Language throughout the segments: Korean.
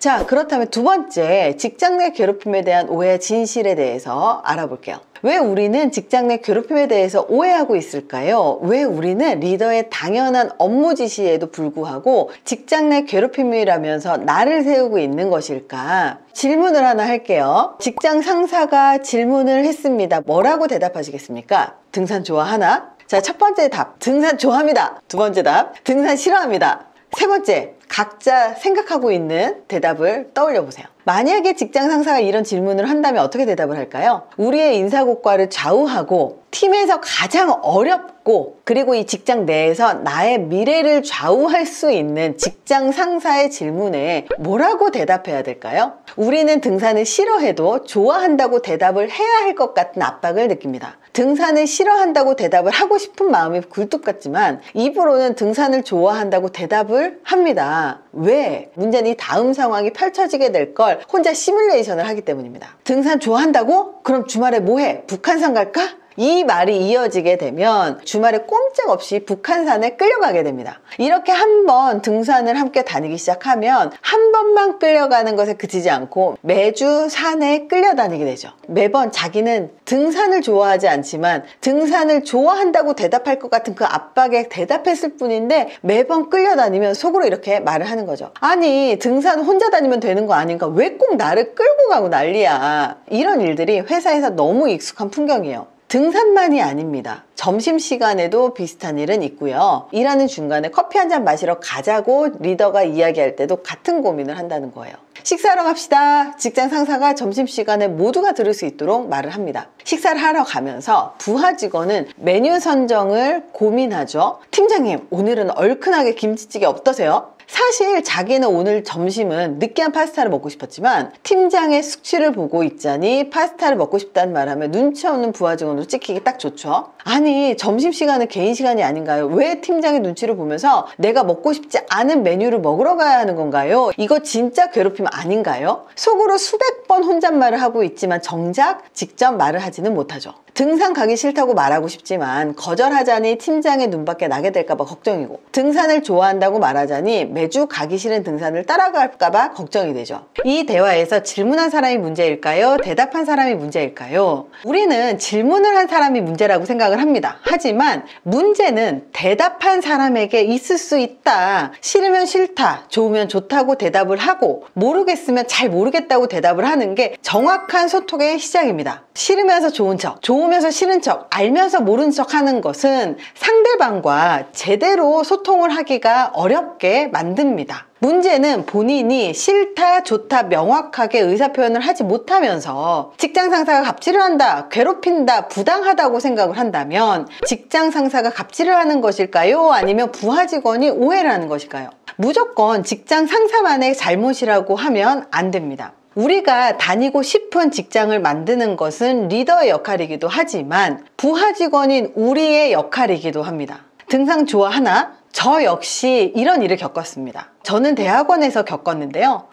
자, 그렇다면 두 번째, 직장 내 괴롭힘에 대한 오해 진실에 대해서 알아볼게요. 왜 우리는 직장 내 괴롭힘에 대해서 오해하고 있을까요? 왜 우리는 리더의 당연한 업무 지시에도 불구하고 직장 내 괴롭힘이라면서 나를 세우고 있는 것일까? 질문을 하나 할게요. 직장 상사가 질문을 했습니다. 뭐라고 대답하시겠습니까? 등산 좋아하나? 자, 첫 번째 답, 등산 좋아합니다. 두 번째 답, 등산 싫어합니다. 세 번째, 각자 생각하고 있는 대답을 떠올려 보세요. 만약에 직장 상사가 이런 질문을 한다면 어떻게 대답을 할까요? 우리의 인사고과를 좌우하고 팀에서 가장 어렵고 그리고 이 직장 내에서 나의 미래를 좌우할 수 있는 직장 상사의 질문에 뭐라고 대답해야 될까요? 우리는 등산을 싫어해도 좋아한다고 대답을 해야 할 것 같은 압박을 느낍니다. 등산을 싫어한다고 대답을 하고 싶은 마음이 굴뚝 같지만 입으로는 등산을 좋아한다고 대답을 합니다. 왜? 문제는 이 다음 상황이 펼쳐지게 될 걸 혼자 시뮬레이션을 하기 때문입니다. 등산 좋아한다고? 그럼 주말에 뭐해? 북한산 갈까? 이 말이 이어지게 되면 주말에 꼼짝없이 북한산에 끌려가게 됩니다. 이렇게 한번 등산을 함께 다니기 시작하면 한 번만 끌려가는 것에 그치지 않고 매주 산에 끌려다니게 되죠. 매번 자기는 등산을 좋아하지 않지만 등산을 좋아한다고 대답할 것 같은 그 압박에 대답했을 뿐인데 매번 끌려다니면 속으로 이렇게 말을 하는 거죠. 아니, 등산 혼자 다니면 되는 거 아닌가? 왜 꼭 나를 끌고 가고 난리야? 이런 일들이 회사에서 너무 익숙한 풍경이에요. 등산만이 아닙니다. 점심시간에도 비슷한 일은 있고요. 일하는 중간에 커피 한잔 마시러 가자고 리더가 이야기할 때도 같은 고민을 한다는 거예요. 식사하러 갑시다. 직장 상사가 점심시간에 모두가 들을 수 있도록 말을 합니다. 식사를 하러 가면서 부하 직원은 메뉴 선정을 고민하죠. 팀장님, 오늘은 얼큰하게 김치찌개 어떠세요? 사실 자기는 오늘 점심은 느끼한 파스타를 먹고 싶었지만 팀장의 숙취를 보고 있자니 파스타를 먹고 싶다는 말하면 눈치 없는 부하 직원으로 찍히기 딱 좋죠. 아니, 점심시간은 개인 시간이 아닌가요? 왜 팀장의 눈치를 보면서 내가 먹고 싶지 않은 메뉴를 먹으러 가야 하는 건가요? 이거 진짜 괴롭힘 아닌가요? 속으로 수백 번 혼잣말을 하고 있지만 정작 직접 말을 하지는 못하죠. 등산 가기 싫다고 말하고 싶지만 거절하자니 팀장의 눈밖에 나게 될까봐 걱정이고, 등산을 좋아한다고 말하자니 매주 가기 싫은 등산을 따라갈까봐 걱정이 되죠. 이 대화에서 질문한 사람이 문제일까요? 대답한 사람이 문제일까요? 우리는 질문을 한 사람이 문제라고 생각을 합니다. 하지만 문제는 대답한 사람에게 있을 수 있다. 싫으면 싫다, 좋으면 좋다고 대답을 하고 모르겠으면 잘 모르겠다고 대답을 하는 게 정확한 소통의 시작입니다. 싫으면서 좋은 척, 좋으면서 싫은 척, 알면서 모른 척 하는 것은 상대방과 제대로 소통을 하기가 어렵게 만듭니다. 문제는 본인이 싫다, 좋다 명확하게 의사표현을 하지 못하면서 직장 상사가 갑질을 한다, 괴롭힌다, 부당하다고 생각을 한다면 직장 상사가 갑질을 하는 것일까요? 아니면 부하 직원이 오해를 하는 것일까요? 무조건 직장 상사만의 잘못이라고 하면 안 됩니다. 우리가 다니고 싶은 직장을 만드는 것은 리더의 역할이기도 하지만 부하 직원인 우리의 역할이기도 합니다. 등산 좋아하나? 저 역시 이런 일을 겪었습니다. 저는 대학원에서 겪었는데요.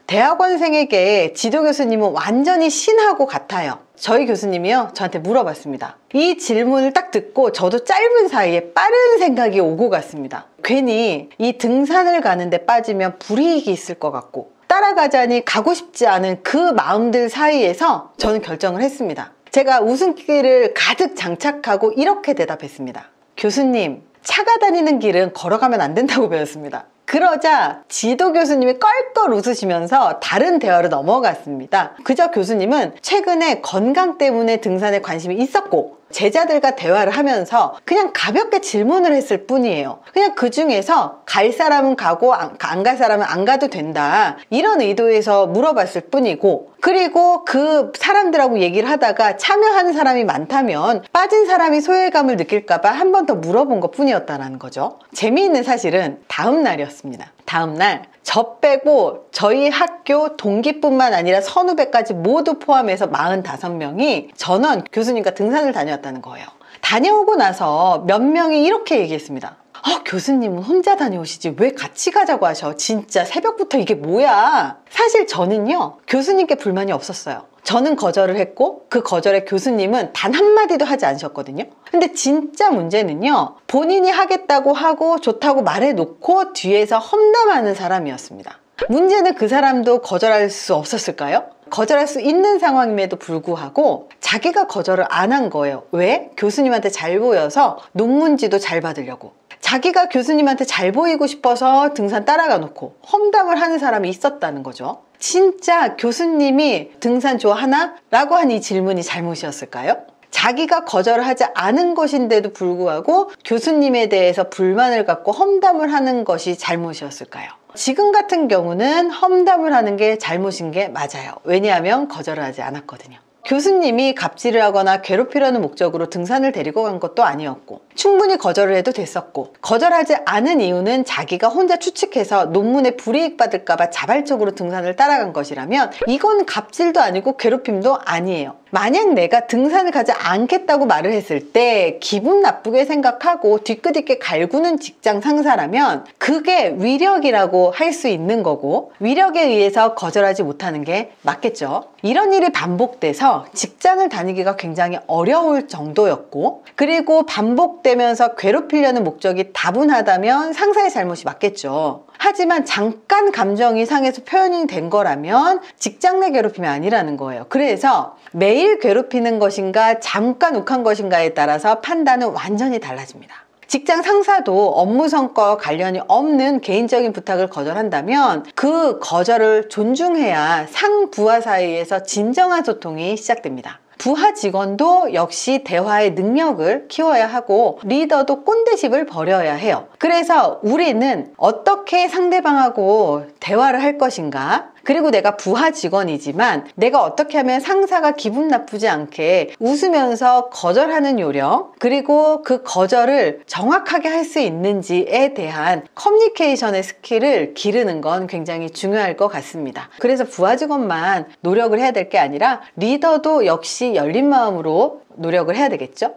대학원생에게 지도 교수님은 완전히 신하고 같아요. 저희 교수님이요, 저한테 물어봤습니다. 이 질문을 딱 듣고 저도 짧은 사이에 빠른 생각이 오고 갔습니다. 괜히 이 등산을 가는데 빠지면 불이익이 있을 것 같고 따라가자니 가고 싶지 않은 그 마음들 사이에서 저는 결정을 했습니다. 제가 웃음기를 가득 장착하고 이렇게 대답했습니다. 교수님, 차가 다니는 길은 걸어가면 안 된다고 배웠습니다. 그러자 지도 교수님이 껄껄 웃으시면서 다른 대화로 넘어갔습니다. 그저 교수님은 최근에 건강 때문에 등산에 관심이 있었고 제자들과 대화를 하면서 그냥 가볍게 질문을 했을 뿐이에요. 그냥 그 중에서 갈 사람은 가고 안 갈 사람은 안 가도 된다, 이런 의도에서 물어봤을 뿐이고, 그리고 그 사람들하고 얘기를 하다가 참여하는 사람이 많다면 빠진 사람이 소외감을 느낄까봐 한 번 더 물어본 것 뿐이었다는 거죠. 재미있는 사실은 다음 날이었습니다. 다음 날 저 빼고 저희 학교 동기뿐만 아니라 선후배까지 모두 포함해서 45명이 전원 교수님과 등산을 다녀왔다는 거예요. 다녀오고 나서 몇 명이 이렇게 얘기했습니다. 교수님은 혼자 다녀오시지 왜 같이 가자고 하셔? 진짜 새벽부터 이게 뭐야? 사실 저는요, 교수님께 불만이 없었어요. 저는 거절을 했고 그 거절에 교수님은 단 한마디도 하지 않으셨거든요. 근데 진짜 문제는요, 본인이 하겠다고 하고 좋다고 말해놓고 뒤에서 험담하는 사람이었습니다. 문제는 그 사람도 거절할 수 없었을까요? 거절할 수 있는 상황임에도 불구하고 자기가 거절을 안 한 거예요. 왜? 교수님한테 잘 보여서 논문지도 잘 받으려고. 자기가 교수님한테 잘 보이고 싶어서 등산 따라가 놓고 험담을 하는 사람이 있었다는 거죠. 진짜 교수님이 등산 좋아하나? 라고 한 이 질문이 잘못이었을까요? 자기가 거절을 하지 않은 것인데도 불구하고 교수님에 대해서 불만을 갖고 험담을 하는 것이 잘못이었을까요? 지금 같은 경우는 험담을 하는 게 잘못인 게 맞아요. 왜냐하면 거절을 하지 않았거든요. 교수님이 갑질을 하거나 괴롭히려는 목적으로 등산을 데리고 간 것도 아니었고 충분히 거절을 해도 됐었고 거절하지 않은 이유는 자기가 혼자 추측해서 논문에 불이익 받을까 봐 자발적으로 등산을 따라간 것이라면 이건 갑질도 아니고 괴롭힘도 아니에요. 만약 내가 등산을 가지 않겠다고 말을 했을 때 기분 나쁘게 생각하고 뒤끝있게 갈구는 직장 상사라면 그게 위력이라고 할 수 있는 거고 위력에 의해서 거절하지 못하는 게 맞겠죠. 이런 일이 반복돼서 직장을 다니기가 굉장히 어려울 정도였고 그리고 반복되면서 괴롭히려는 목적이 다분하다면 상사의 잘못이 맞겠죠. 하지만 잠깐 감정이 상해서 표현이 된 거라면 직장 내 괴롭힘이 아니라는 거예요. 그래서 매일 괴롭히는 것인가 잠깐 욱한 것인가에 따라서 판단은 완전히 달라집니다. 직장 상사도 업무 성과와 관련이 없는 개인적인 부탁을 거절한다면 그 거절을 존중해야 상부하 사이에서 진정한 소통이 시작됩니다. 부하 직원도 역시 대화의 능력을 키워야 하고 리더도 꼰대식을 버려야 해요. 그래서 우리는 어떻게 상대방하고 대화를 할 것인가, 그리고 내가 부하 직원이지만 내가 어떻게 하면 상사가 기분 나쁘지 않게 웃으면서 거절하는 요령, 그리고 그 거절을 정확하게 할 수 있는지에 대한 커뮤니케이션의 스킬을 기르는 건 굉장히 중요할 것 같습니다. 그래서 부하 직원만 노력을 해야 될 게 아니라 리더도 역시 열린 마음으로 노력을 해야 되겠죠?